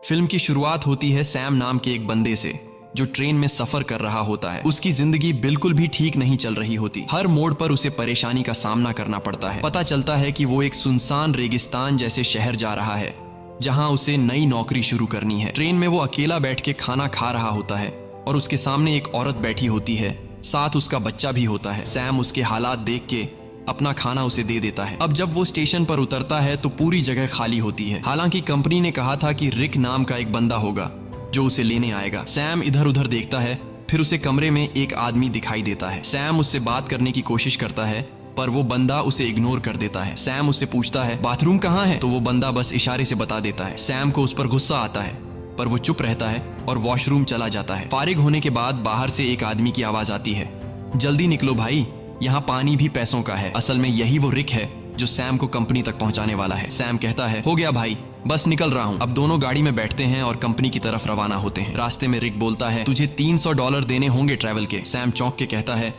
Film की शुरुआत होती है सैम नाम के एक बंदे से जो ट्रेन में सफर कर रहा होता है। उसकी जिंदगी बिल्कुल भी ठीक नहीं चल रही होती। हर मोड़ पर उसे परेशानी का सामना करना पड़ता है। पता चलता है कि वो एक सुनसान रेगिस्तान जैसे शहर जा रहा है जहां उसे नई नौकरी शुरू करनी है। ट्रेन में वो अकेला बैठ के खाना खा रहा होता है और उसके सामने एक औरत बैठी होती है, साथ उसका बच्चा भी होता है। सैम उसके हालात देख के अपना खाना उसे दे देता है। अब जब वो स्टेशन पर उतरता है तो पूरी जगह खाली होती है। हालांकि कंपनी ने कहा था कि रिक नाम का एक बंदा होगा जो उसे लेने आएगा। सैम इधर उधर देखता है, फिर उसे कमरे में एक आदमी दिखाई देता है। सैम उससे बात करने की कोशिश करता है पर वो बंदा उसे इग्नोर कर देता है। सैम उससे पूछता है बाथरूम कहाँ है, तो वो बंदा बस इशारे से बता देता है। सैम को उस पर गुस्सा आता है पर वो चुप रहता है और वॉशरूम चला जाता है। फारिग होने के बाद बाहर से एक आदमी की आवाज आती है, जल्दी निकलो भाई, यहाँ पानी भी पैसों का है। असल में यही वो रिक है जो सैम को कंपनी तक पहुंचाने वाला है। सैम कहता है हो गया भाई, बस निकल रहा हूँ। अब दोनों गाड़ी में बैठते हैं और कंपनी की तरफ रवाना होते हैं। रास्ते में रिक बोलता है तुझे $300 देने होंगे ट्रैवल के। सैम चौंक के कहता है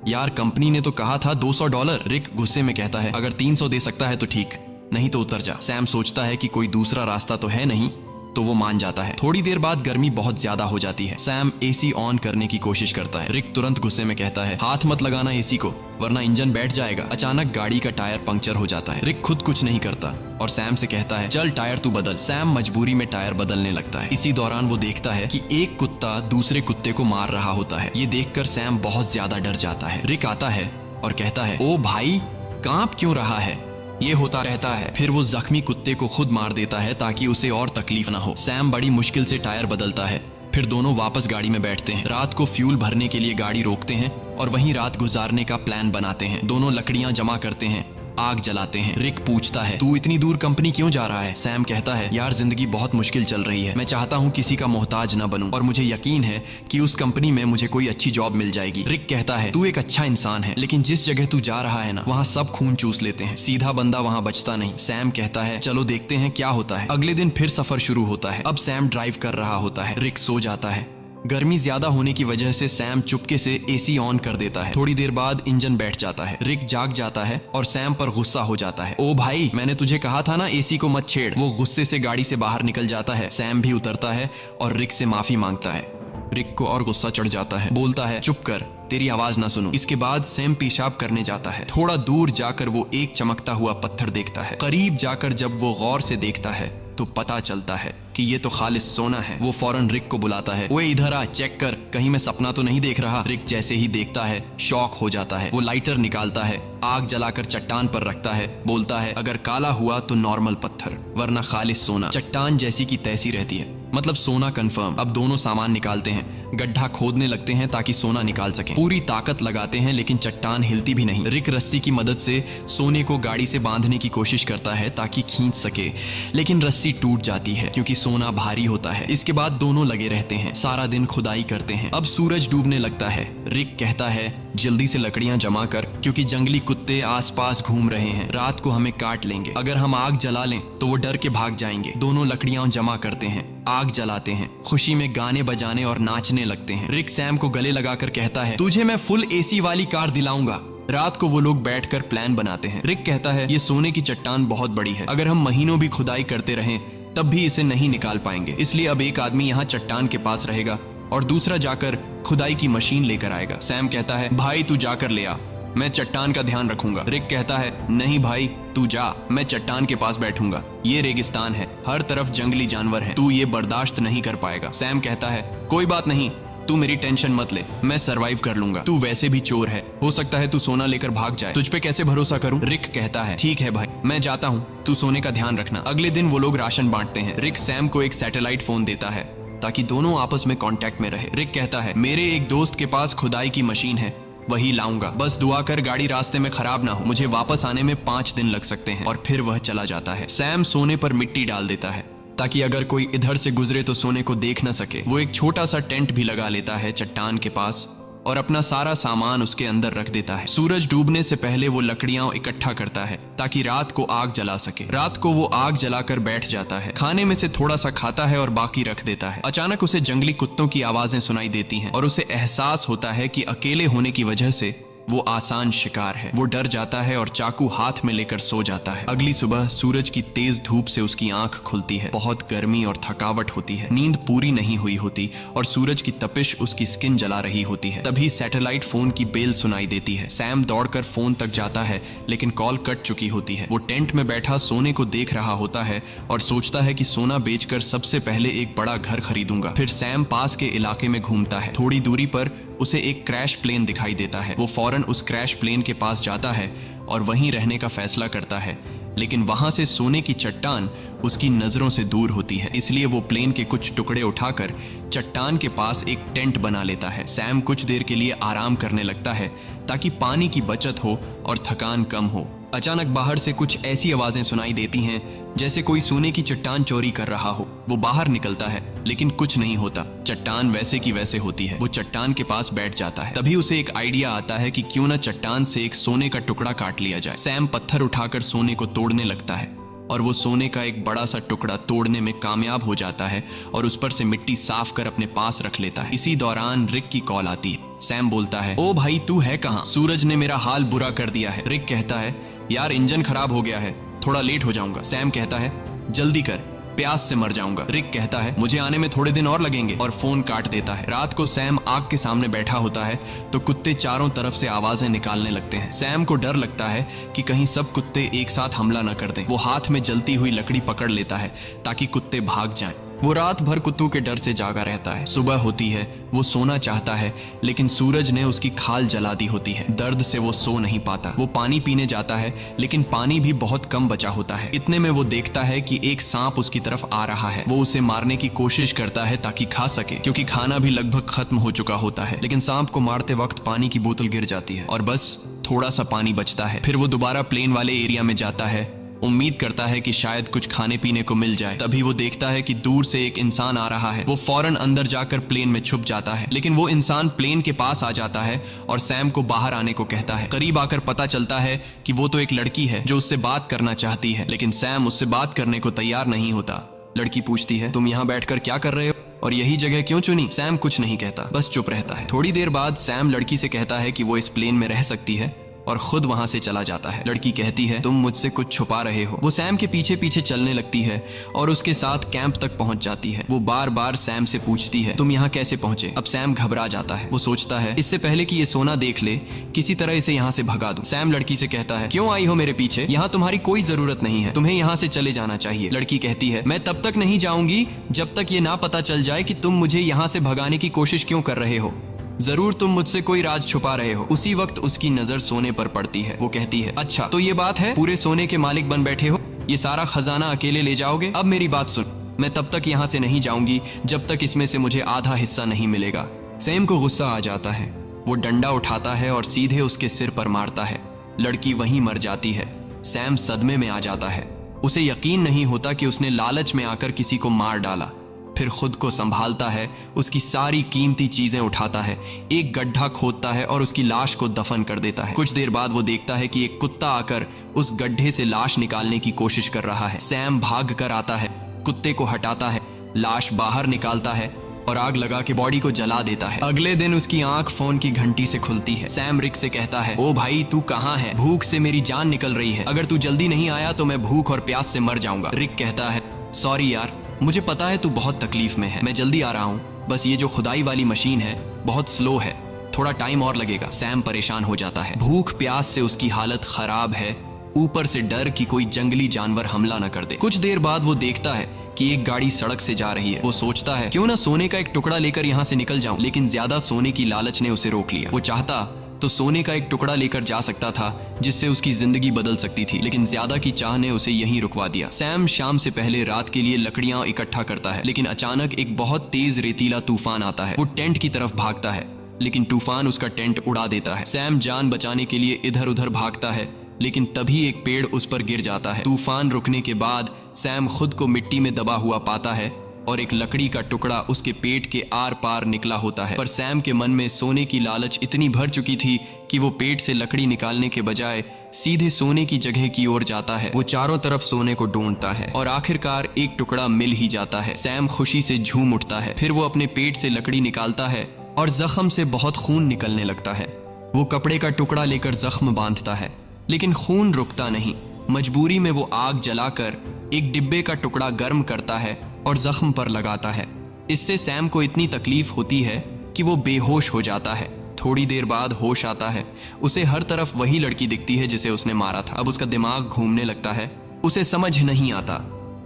यार कंपनी ने तो कहा था $200। रिक गुस्से में कहता है अगर 300 दे सकता है तो ठीक, नहीं तो उतर जा। सैम सोचता है कि कोई दूसरा रास्ता तो है नहीं, तो वो मान जाता है। थोड़ी देर बाद गर्मी बहुत ज्यादा हो जाती है। सैम एसी ऑन करने की कोशिश करता है। रिक तुरंत गुस्से में कहता है हाथ मत लगाना एसी को वरना इंजन बैठ जाएगा। अचानक गाड़ी का टायर पंक्चर हो जाता है। रिक खुद कुछ नहीं करता और सैम से कहता है चल टायर तू बदल। सैम मजबूरी में टायर बदलने लगता है। इसी दौरान वो देखता है कि एक कुत्ता दूसरे कुत्ते को मार रहा होता है। ये देखकर सैम बहुत ज्यादा डर जाता है। रिक आता है और कहता है ओ भाई कांप क्यों रहा है, ये होता रहता है। फिर वो जख्मी कुत्ते को खुद मार देता है ताकि उसे और तकलीफ ना हो। सैम बड़ी मुश्किल से टायर बदलता है। फिर दोनों वापस गाड़ी में बैठते हैं। रात को फ्यूल भरने के लिए गाड़ी रोकते हैं और वहीं रात गुजारने का प्लान बनाते हैं। दोनों लकड़ियां जमा करते हैं, आग जलाते हैं। रिक पूछता है तू इतनी दूर कंपनी क्यों जा रहा है। सैम कहता है यार जिंदगी बहुत मुश्किल चल रही है, मैं चाहता हूँ किसी का मोहताज न बनूं और मुझे यकीन है कि उस कंपनी में मुझे कोई अच्छी जॉब मिल जाएगी। रिक कहता है तू एक अच्छा इंसान है लेकिन जिस जगह तू जा रहा है ना वहाँ सब खून चूस लेते हैं, सीधा बंदा वहाँ बचता नहीं। सैम कहता है चलो देखते हैं क्या होता है। अगले दिन फिर सफर शुरू होता है। अब सैम ड्राइव कर रहा होता है। रिक सो जाता है। गर्मी ज्यादा होने की वजह से सैम चुपके से एसी ऑन कर देता है। थोड़ी देर बाद इंजन बैठ जाता है। रिक जाग जाता है और सैम पर गुस्सा हो जाता है, ओ भाई मैंने तुझे कहा था ना एसी को मत छेड़। वो गुस्से से गाड़ी से बाहर निकल जाता है। सैम भी उतरता है और रिक से माफी मांगता है। रिक को और गुस्सा चढ़ जाता है, बोलता है चुप कर, तेरी आवाज ना सुनूं। इसके बाद सैम पेशाब करने जाता है। थोड़ा दूर जाकर वो एक चमकता हुआ पत्थर देखता है। करीब जाकर जब वो गौर से देखता है तो पता चलता है कि ये तो खालिस सोना है। वो फौरन रिक को बुलाता है, ओए इधर आ, चेक कर कहीं मैं सपना तो नहीं देख रहा। रिक जैसे ही देखता है शॉक हो जाता है। वो लाइटर निकालता है, आग जलाकर चट्टान पर रखता है, बोलता है अगर काला हुआ तो नॉर्मल पत्थर वरना खालिस सोना। चट्टान जैसी की तैसी रहती है, मतलब सोना कंफर्म। अब दोनों सामान निकालते हैं, गड्ढा खोदने लगते हैं ताकि सोना निकाल सकें। पूरी ताकत लगाते हैं लेकिन चट्टान हिलती भी नहीं। रिक रस्सी की मदद से सोने को गाड़ी से बांधने की कोशिश करता है ताकि खींच सके, लेकिन रस्सी टूट जाती है क्योंकि सोना भारी होता है। इसके बाद दोनों लगे रहते हैं, सारा दिन खुदाई करते हैं। अब सूरज डूबने लगता है। रिक कहता है जल्दी से लकड़ियां जमा कर क्योंकि जंगली कुत्ते आसपास घूम रहे हैं, रात को हमें काट लेंगे। अगर हम आग जला लें तो वो डर के भाग जाएंगे। दोनों लकड़ियां जमा करते हैं, आग जलाते हैं, खुशी में गाने बजाने और नाचने लगते हैं। रिक सैम को गले लगाकर कहता है तुझे मैं फुल एसी वाली कार दिलाऊंगा। रात को वो लोग बैठकर प्लान बनाते हैं। रिक कहता है ये सोने की चट्टान बहुत बड़ी है, अगर हम महीनों भी खुदाई करते रहें तब भी इसे नहीं निकाल पाएंगे। इसलिए अब एक आदमी यहाँ चट्टान के पास रहेगा और दूसरा जाकर खुदाई की मशीन लेकर आएगा। सैम कहता है भाई तू जाकर ले आ, मैं चट्टान का ध्यान रखूंगा। रिक कहता है नहीं भाई तू जा, मैं चट्टान के पास बैठूंगा। ये रेगिस्तान है, हर तरफ जंगली जानवर हैं, तू ये बर्दाश्त नहीं कर पाएगा। सैम कहता है कोई बात नहीं, तू मेरी टेंशन मत ले, मैं सरवाइव कर लूंगा। तू वैसे भी चोर है, हो सकता है तू सोना लेकर भाग जाए, तुझ पे कैसे भरोसा करूं। रिक कहता है ठीक है भाई मैं जाता हूँ, तू सोने का ध्यान रखना। अगले दिन वो लोग राशन बांटते हैं। रिक सैम को एक सैटेलाइट फोन देता है ताकि दोनों आपस में कांटेक्ट में रहे। रिक कहता है मेरे एक दोस्त के पास खुदाई की मशीन है, वही लाऊंगा, बस दुआ कर गाड़ी रास्ते में खराब ना हो, मुझे वापस आने में 5 दिन लग सकते हैं। और फिर वह चला जाता है। सैम सोने पर मिट्टी डाल देता है ताकि अगर कोई इधर से गुजरे तो सोने को देख न सके। वो एक छोटा सा टेंट भी लगा लेता है चट्टान के पास और अपना सारा सामान उसके अंदर रख देता है। सूरज डूबने से पहले वो लकड़ियां इकट्ठा करता है ताकि रात को आग जला सके। रात को वो आग जलाकर बैठ जाता है, खाने में से थोड़ा सा खाता है और बाकी रख देता है। अचानक उसे जंगली कुत्तों की आवाजें सुनाई देती हैं और उसे एहसास होता है कि अकेले होने की वजह से वो आसान शिकार है। वो डर जाता है और चाकू हाथ में लेकर सो जाता है। अगली सुबह सूरज की तेज धूप से उसकी आंख खुलती है। बहुत गर्मी और थकावट होती है, नींद पूरी नहीं हुई होती और सूरज की तपिश उसकी स्किन जला रही होती है। तभी सैटेलाइट फोन की बेल सुनाई देती है। सैम दौड़कर फोन तक जाता है लेकिन कॉल कट चुकी होती है। वो टेंट में बैठा सोने को देख रहा होता है और सोचता है कि सोना बेचकर सबसे पहले एक बड़ा घर खरीदूंगा। फिर सैम पास के इलाके में घूमता है। थोड़ी दूरी पर उसे एक क्रैश प्लेन दिखाई देता है। वो फौरन उस क्रैश प्लेन के पास जाता है और वहीं रहने का फैसला करता है, लेकिन वहां से सोने की चट्टान उसकी नजरों से दूर होती है। इसलिए वो प्लेन के कुछ टुकड़े उठाकर चट्टान के पास एक टेंट बना लेता है। सैम कुछ देर के लिए आराम करने लगता है ताकि पानी की बचत हो और थकान कम हो। अचानक बाहर से कुछ ऐसी आवाजें सुनाई देती हैं जैसे कोई सोने की चट्टान चोरी कर रहा हो। वो बाहर निकलता है लेकिन कुछ नहीं होता। चट्टान वैसे की वैसे होती है। वो चट्टान के पास बैठ जाता है। तभी उसे एक आइडिया आता है कि क्यों न चट्टान से एक सोने का टुकड़ा काट लिया जाए। सैम पत्थर उठाकर सोने को तोड़ने लगता है और वो सोने का एक बड़ा सा टुकड़ा तोड़ने में कामयाब हो जाता है और उस पर से मिट्टी साफ कर अपने पास रख लेता है। इसी दौरान रिक की कॉल आती है। सैम बोलता है, ओ भाई तू है कहाँ? सूरज ने मेरा हाल बुरा कर दिया है। रिक कहता है, यार इंजन खराब हो गया है, थोड़ा लेट हो जाऊंगा। सैम कहता है, जल्दी कर, प्यास से मर जाऊंगा। रिक कहता है, मुझे आने में थोड़े दिन और लगेंगे, और फोन काट देता है। रात को सैम आग के सामने बैठा होता है तो कुत्ते चारों तरफ से आवाजें निकालने लगते हैं। सैम को डर लगता है कि कहीं सब कुत्ते एक साथ हमला न कर दें। वो हाथ में जलती हुई लकड़ी पकड़ लेता है ताकि कुत्ते भाग जाएं। वो रात भर कुत्तों के डर से जागा रहता है। सुबह होती है, वो सोना चाहता है लेकिन सूरज ने उसकी खाल जला दी होती है। दर्द से वो सो नहीं पाता। वो पानी पीने जाता है लेकिन पानी भी बहुत कम बचा होता है। इतने में वो देखता है कि एक सांप उसकी तरफ आ रहा है। वो उसे मारने की कोशिश करता है ताकि खा सके, क्योंकि खाना भी लगभग खत्म हो चुका होता है। लेकिन सांप को मारते वक्त पानी की बोतल गिर जाती है और बस थोड़ा सा पानी बचता है। फिर वो दोबारा प्लेन वाले एरिया में जाता है, उम्मीद करता है कि शायद कुछ खाने पीने को मिल जाए। तभी वो देखता है कि दूर से एक इंसान आ रहा है। वो फौरन अंदर जाकर प्लेन में छुप जाता है, लेकिन वो इंसान प्लेन के पास आ जाता है और सैम को बाहर आने को कहता है। करीब आकर पता चलता है कि वो तो एक लड़की है जो उससे बात करना चाहती है, लेकिन सैम उससे बात करने को तैयार नहीं होता। लड़की पूछती है, तुम यहाँ बैठकर क्या कर रहे हो और यही जगह क्यों चुनी? सैम कुछ नहीं कहता, बस चुप रहता है। थोड़ी देर बाद सैम लड़की से कहता है कि वो इस प्लेन में रह सकती है और खुद वहां से चला जाता है। लड़की कहती है, तुम मुझसे कुछ छुपा रहे हो। वो सैम के पीछे पीछे चलने लगती है और उसके साथ कैंप तक पहुंच जाती है। वो बार बार सैम से पूछती है, तुम यहाँ कैसे पहुंचे? अब सैम घबरा जाता है। वो सोचता है, इससे पहले कि ये सोना देख ले, किसी तरह इसे यहाँ से भगा दूं। सैम लड़की से कहता है, क्यों आई हो मेरे पीछे? यहाँ तुम्हारी कोई जरूरत नहीं है, तुम्हें यहाँ से चले जाना चाहिए। लड़की कहती है, मैं तब तक नहीं जाऊंगी जब तक ये ना पता चल जाए कि तुम मुझे यहाँ से भगाने की कोशिश क्यों कर रहे हो। जरूर तुम मुझसे कोई राज छुपा रहे हो। उसी वक्त उसकी नजर सोने पर पड़ती है। वो कहती है, अच्छा तो ये बात है, पूरे सोने के मालिक बन बैठे हो, ये सारा खजाना अकेले ले जाओगे? अब मेरी बात सुन, मैं तब तक यहाँ से नहीं जाऊंगी जब तक इसमें से मुझे आधा हिस्सा नहीं मिलेगा। सैम को गुस्सा आ जाता है। वो डंडा उठाता है और सीधे उसके सिर पर मारता है। लड़की वहीं मर जाती है। सैम सदमे में आ जाता है। उसे यकीन नहीं होता कि उसने लालच में आकर किसी को मार डाला। फिर खुद को संभालता है, उसकी सारी कीमती चीजें उठाता है, एक गड्ढा खोदता है और उसकी लाश को दफन कर देता है। कुछ देर बाद वो देखता है कि एक कुत्ता आकर उस गड्ढे से लाश निकालने की कोशिश कर रहा है। सैम भाग कर आता है, कुत्ते को हटाता है, लाश बाहर निकालता है और आग लगा के बॉडी को जला देता है। अगले दिन उसकी आंख फोन की घंटी से खुलती है। सैम रिक से कहता है, ओ भाई तू कहाँ है? भूख से मेरी जान निकल रही है, अगर तू जल्दी नहीं आया तो मैं भूख और प्यास से मर जाऊंगा। रिक कहता है, सॉरी यार, मुझे पता है तू बहुत तकलीफ में है, मैं जल्दी आ रहा हूँ, बस ये जो खुदाई वाली मशीन है बहुत स्लो है, थोड़ा टाइम और लगेगा। सैम परेशान हो जाता है। भूख प्यास से उसकी हालत खराब है, ऊपर से डर कि कोई जंगली जानवर हमला न कर दे। कुछ देर बाद वो देखता है कि एक गाड़ी सड़क से जा रही है। वो सोचता है, क्यों ना सोने का एक टुकड़ा लेकर यहाँ से निकल जाऊं, लेकिन ज्यादा सोने की लालच ने उसे रोक लिया। वो चाहता तो सोने का एक टुकड़ा लेकर जा सकता था जिससे उसकी जिंदगी बदल सकती थी, लेकिन ज्यादा की चाह ने उसे यहीं रुकवा दिया। सैम शाम से पहले रात के लिए लकड़ियां इकट्ठा करता है, लेकिन अचानक एक बहुत तेज रेतीला तूफान आता है। वो टेंट की तरफ भागता है, लेकिन तूफान उसका टेंट उड़ा देता है। सैम जान बचाने के लिए इधर उधर भागता है, लेकिन तभी एक पेड़ उस पर गिर जाता है। तूफान रुकने के बाद सैम खुद को मिट्टी में दबा हुआ पाता है और एक लकड़ी का टुकड़ा उसके पेट के आर पार निकला होता है। पर सैम के मन में सोने की लालच इतनी भर चुकी थी कि वो पेट से लकड़ी निकालने के बजाय सीधे सोने की जगह की ओर जाता है। वो चारों तरफ सोने को ढूंढता है और आखिरकार एक टुकड़ा मिल ही जाता है। सैम खुशी से झूम उठता है। फिर वो अपने पेट से लकड़ी निकालता है और जख्म से बहुत खून निकलने लगता है। वो कपड़े का टुकड़ा लेकर जख्म बांधता है, लेकिन खून रुकता नहीं। मजबूरी में वो आग जलाकर एक डिब्बे का टुकड़ा गर्म करता है और जख्म पर लगाता है। इससे सैम को इतनी तकलीफ होती है कि वो बेहोश हो जाता है। थोड़ी देर बाद होश आता है। उसे हर तरफ वही लड़की दिखती है जिसे उसने मारा था। अब उसका दिमाग घूमने लगता है। उसे समझ नहीं आता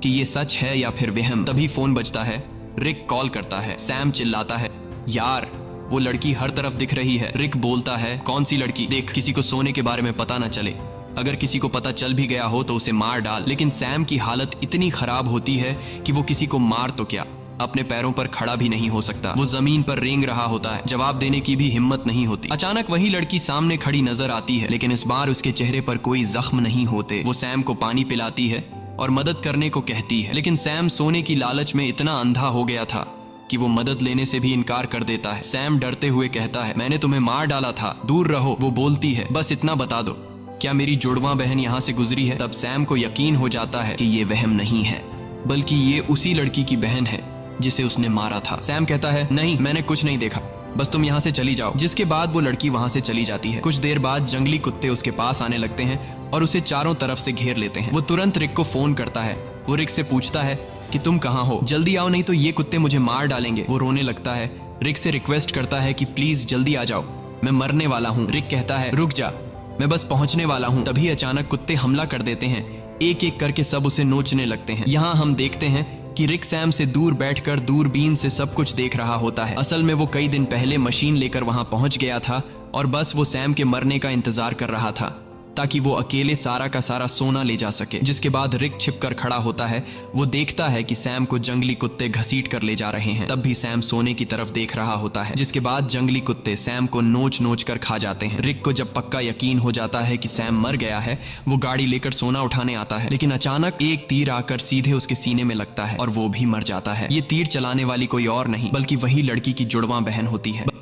कि ये सच है या फिर वहम। तभी फोन बजता है। रिक कॉल करता है। सैम चिल्लाता है, यार वो लड़की हर तरफ दिख रही है। रिक बोलता है, कौन सी लड़की? देख, किसी को सोने के बारे में पता न चले। अगर किसी को पता चल भी गया हो तो उसे मार डाल। लेकिन सैम की हालत इतनी खराब होती है कि वो किसी को मार तो क्या, अपने पैरों पर खड़ा भी नहीं हो सकता। वो जमीन पर रेंग रहा होता है। जवाब देने की भी हिम्मत नहीं होती। अचानक वही लड़की सामने खड़ी नजर आती है, लेकिन इस बार उसके चेहरे पर कोई जख्म नहीं होते। वो सैम को पानी पिलाती है और मदद करने को कहती है, लेकिन सैम सोने की लालच में इतना अंधा हो गया था कि वो मदद लेने से भी इनकार कर देता है। सैम डरते हुए कहता है, मैंने तुम्हें मार डाला था, दूर रहो। वो बोलती है, बस इतना बता दो, क्या मेरी जुड़वा बहन यहाँ से गुजरी है? तब सैम को यकीन हो जाता है कि ये वहम नहीं है, बल्कि ये उसी लड़की की बहन है जिसे उसने मारा था। सैम कहता है, नहीं, मैंने कुछ नहीं देखा, बस तुम यहाँ से चली जाओ। जिसके बाद वो लड़की वहाँ से चली जाती है। कुछ देर बाद जंगली कुत्ते उसके पास आने लगते हैं और उसे चारों तरफ से घेर लेते हैं। वो तुरंत रिक को फोन करता है। वो रिक से पूछता है कि तुम कहाँ हो, जल्दी आओ नहीं तो ये कुत्ते मुझे मार डालेंगे। वो रोने लगता है। रिक से रिक्वेस्ट करता है कि प्लीज जल्दी आ जाओ, मैं मरने वाला हूँ। रिक कहता है, रुक जा, मैं बस पहुंचने वाला हूँ। तभी अचानक कुत्ते हमला कर देते हैं। एक एक करके सब उसे नोचने लगते हैं। यहाँ हम देखते हैं कि रिक सैम से दूर बैठकर दूरबीन से सब कुछ देख रहा होता है। असल में वो कई दिन पहले मशीन लेकर वहां पहुंच गया था और बस वो सैम के मरने का इंतजार कर रहा था ताकि वो अकेले सारा का सारा सोना ले जा सके। जिसके बाद रिक छिपकर खड़ा होता है। वो देखता है कि सैम को जंगली कुत्ते घसीट कर ले जा रहे हैं। तब भी सैम सोने की तरफ देख रहा होता है। जिसके बाद जंगली कुत्ते सैम को नोच नोच कर खा जाते हैं। रिक को जब पक्का यकीन हो जाता है कि सैम मर गया है, वो गाड़ी लेकर सोना उठाने आता है, लेकिन अचानक एक तीर आकर सीधे उसके सीने में लगता है और वो भी मर जाता है। ये तीर चलाने वाली कोई और नहीं बल्कि वही लड़की की जुड़वा बहन होती है।